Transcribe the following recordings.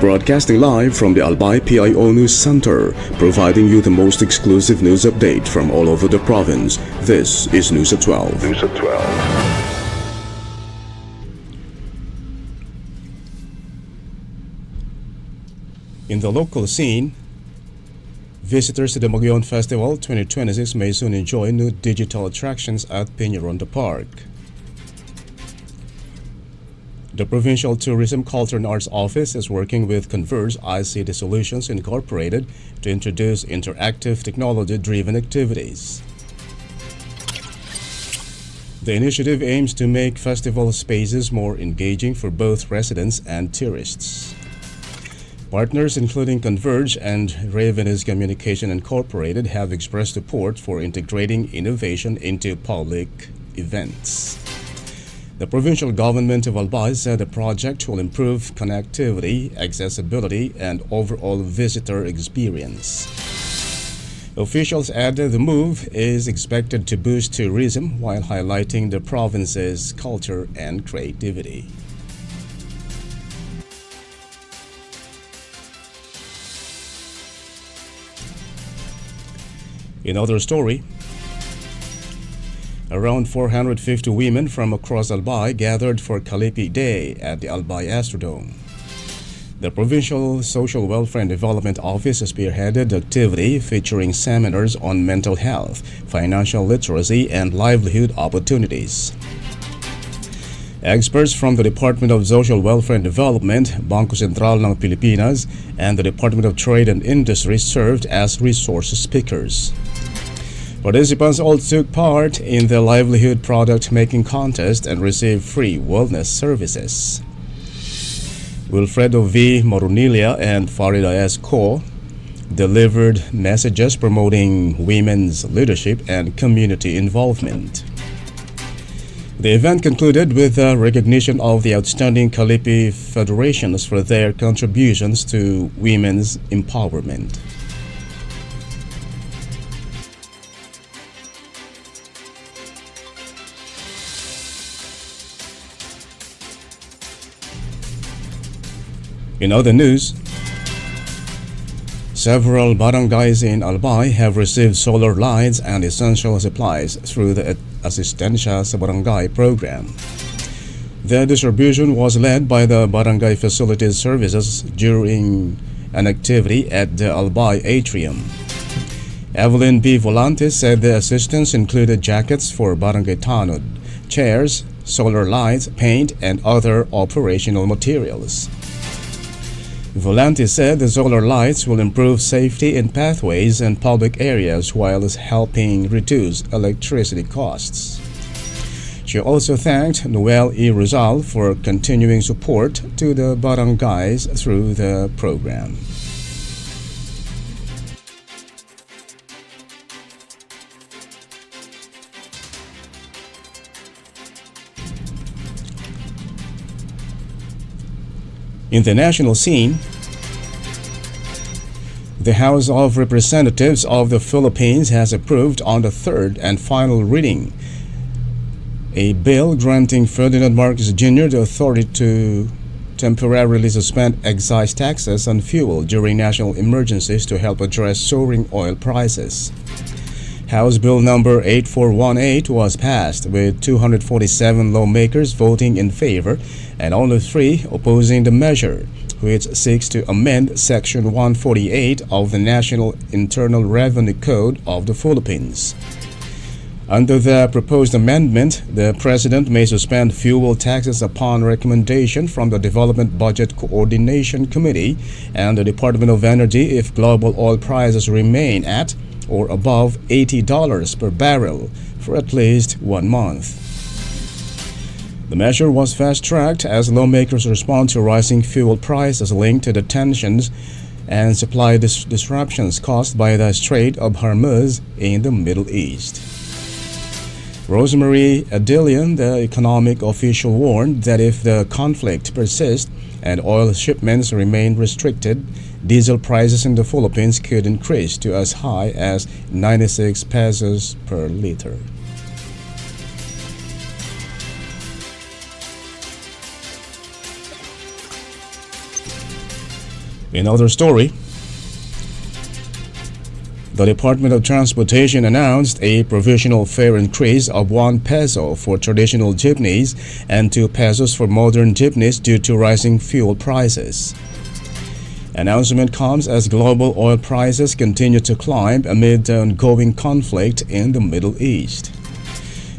Broadcasting live from the Albay PIO News Center, providing you the most exclusive news update from all over the province. This is News at 12. News at 12. In the local scene, visitors to the Mogollon Festival 2026 may soon enjoy new digital attractions at Piñaronda Park. The Provincial Tourism, Culture and Arts Office is working with Converge ICT Solutions Incorporated to introduce interactive technology-driven activities. The initiative aims to make festival spaces more engaging for both residents and tourists. Partners including Converge and Ravenous Communication Incorporated have expressed support for integrating innovation into public events. The provincial government of Albay said the project will improve connectivity, accessibility, and overall visitor experience. Officials added the move is expected to boost tourism while highlighting the province's culture and creativity. In other story, around 450 women from across Albay gathered for Kalipi Day at the Albay Astrodome. The Provincial Social Welfare and Development Office spearheaded the activity featuring seminars on mental health, financial literacy, and livelihood opportunities. Experts from the Department of Social Welfare and Development, Bangko Sentral ng Pilipinas, and the Department of Trade and Industry served as resource speakers. Participants all took part in the livelihood product making contest and received free wellness services. Wilfredo V. Morunilia and Farida S. Ko delivered messages promoting women's leadership and community involvement. The event concluded with the recognition of the outstanding Kalipi federations for their contributions to women's empowerment. In other news, several barangays in Albay have received solar lights and essential supplies through the Asistencia sa Barangay program. The distribution was led by the Barangay Facilities Services during an activity at the Albay Atrium. Evelyn B. Volante said the assistance included jackets for Barangay Tanod, chairs, solar lights, paint, and other operational materials. Volante said the solar lights will improve safety in pathways and public areas while helping reduce electricity costs. She also thanked Noel E. Rizal for continuing support to the barangays through the program. In the national scene, the House of Representatives of the Philippines has approved on the third and final reading a bill granting Ferdinand Marcos Jr. the authority to temporarily suspend excise taxes on fuel during national emergencies to help address soaring oil prices. House Bill number 8418 was passed with 247 lawmakers voting in favor and only 3 opposing the measure, which seeks to amend Section 148 of the National Internal Revenue Code of the Philippines. Under the proposed amendment, the President may suspend fuel taxes upon recommendation from the Development Budget Coordination Committee and the Department of Energy if global oil prices remain at or above $80 per barrel for at least 1 month. The measure was fast-tracked as lawmakers respond to rising fuel prices linked to the tensions and supply disruptions caused by the Strait of Hormuz in the Middle East. Rosemary Adilian, the economic official, warned that if the conflict persists and oil shipments remain restricted, diesel prices in the Philippines could increase to as high as 96 pesos per liter. In other story, the Department of Transportation announced a provisional fare increase of 1 peso for traditional jeepneys and 2 pesos for modern jeepneys due to rising fuel prices. Announcement comes as global oil prices continue to climb amid the ongoing conflict in the Middle East.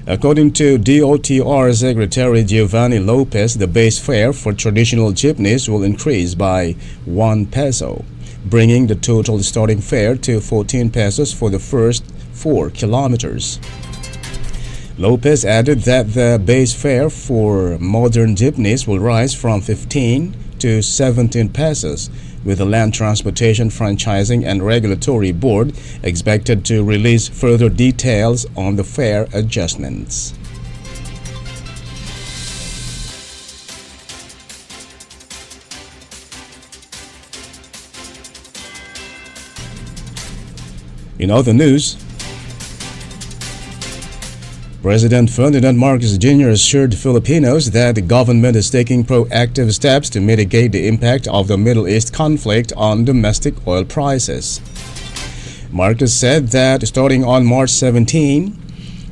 According to DOTR Secretary Giovanni Lopez, the base fare for traditional jeepneys will increase by 1 peso, bringing the total starting fare to 14 pesos for the first 4 kilometers. Lopez added that the base fare for modern jeepneys will rise from 15 to 17 pesos, with the Land Transportation Franchising and Regulatory Board expected to release further details on the fare adjustments. In other news, President Ferdinand Marcos Jr. assured Filipinos that the government is taking proactive steps to mitigate the impact of the Middle East conflict on domestic oil prices. Marcos said that starting on March 17,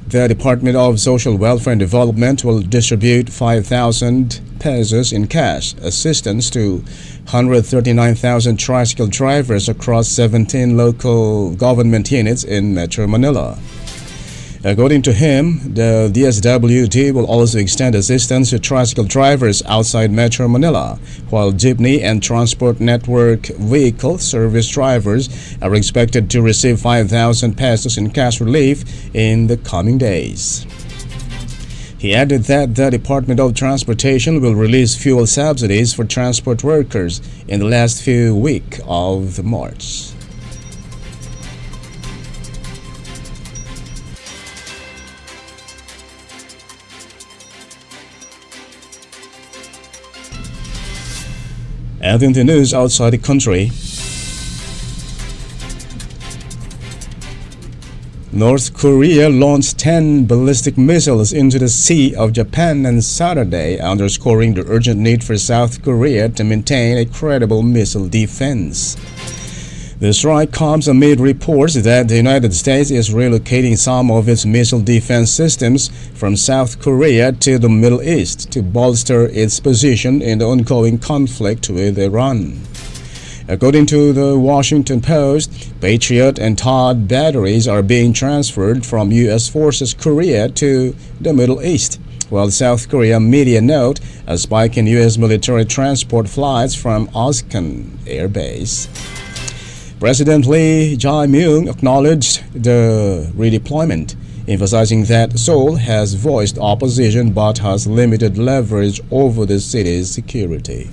the Department of Social Welfare and Development will distribute 5,000 pesos in cash assistance to 139,000 tricycle drivers across 17 local government units in Metro Manila. According to him, the DSWD will also extend assistance to tricycle drivers outside Metro Manila, while jeepney and transport network vehicle service drivers are expected to receive 5,000 pesos in cash relief in the coming days. He added that the Department of Transportation will release fuel subsidies for transport workers in the last few weeks of March. And in the news outside the country, North Korea launched 10 ballistic missiles into the Sea of Japan on Saturday, underscoring the urgent need for South Korea to maintain a credible missile defense. The strike comes amid reports that the United States is relocating some of its missile defense systems from South Korea to the Middle East to bolster its position in the ongoing conflict with Iran. According to the Washington Post, Patriot and TOD batteries are being transferred from U.S. Forces Korea to the Middle East, while South Korea media note a spike in U.S. military transport flights from Oskan Air Base. President Lee Jae-myung acknowledged the redeployment, emphasizing that Seoul has voiced opposition but has limited leverage over the city's security.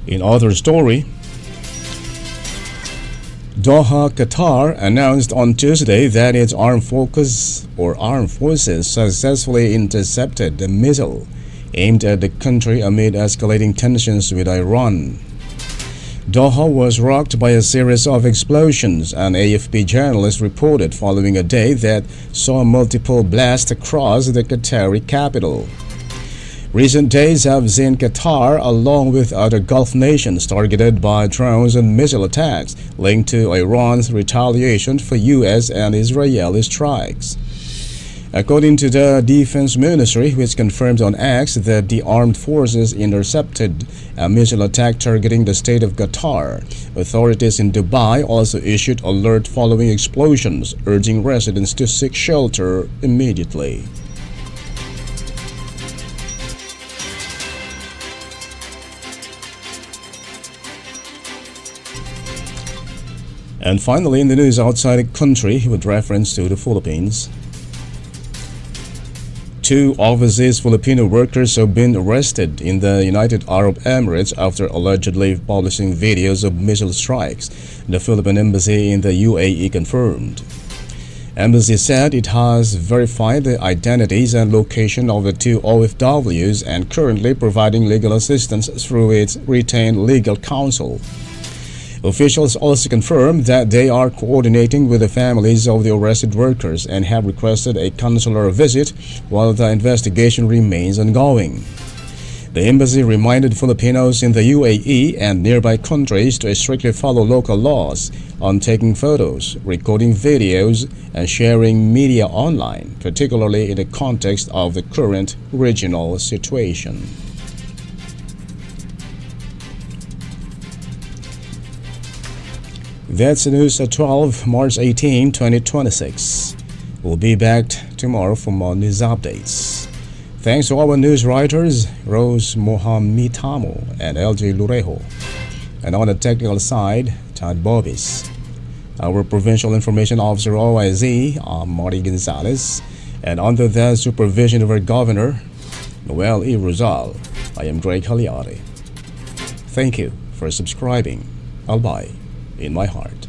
In other story, Doha, Qatar announced on Tuesday that its armed forces successfully intercepted a missile aimed at the country amid escalating tensions with Iran. Doha was rocked by a series of explosions, an AFP journalist reported, following a day that saw multiple blasts across the Qatari capital. Recent days have seen Qatar, along with other Gulf nations, targeted by drones and missile attacks linked to Iran's retaliation for U.S. and Israeli strikes. According to the Defense Ministry, which confirmed on X that the armed forces intercepted a missile attack targeting the state of Qatar, authorities in Dubai also issued alert following explosions, urging residents to seek shelter immediately. And finally, in the news outside the country, with reference to the Philippines, 2 overseas Filipino workers have been arrested in the United Arab Emirates after allegedly publishing videos of missile strikes, the Philippine Embassy in the UAE confirmed. Embassy said it has verified the identities and location of the 2 OFWs and currently providing legal assistance through its retained legal counsel. Officials also confirmed that they are coordinating with the families of the arrested workers and have requested a consular visit while the investigation remains ongoing. The embassy reminded Filipinos in the UAE and nearby countries to strictly follow local laws on taking photos, recording videos, and sharing media online, particularly in the context of the current regional situation. That's the news at 12, March 18, 2026. We'll be back tomorrow for more news updates. Thanks to our news writers, Rose Mohamitamo and LJ Lurejo. And on the technical side, Todd Bobis. Our Provincial Information Officer OIZ, Marty Gonzalez. And under the supervision of our Governor, Noel E. Rizal, I am Greg Hallare. Thank you for subscribing. Albay in my heart.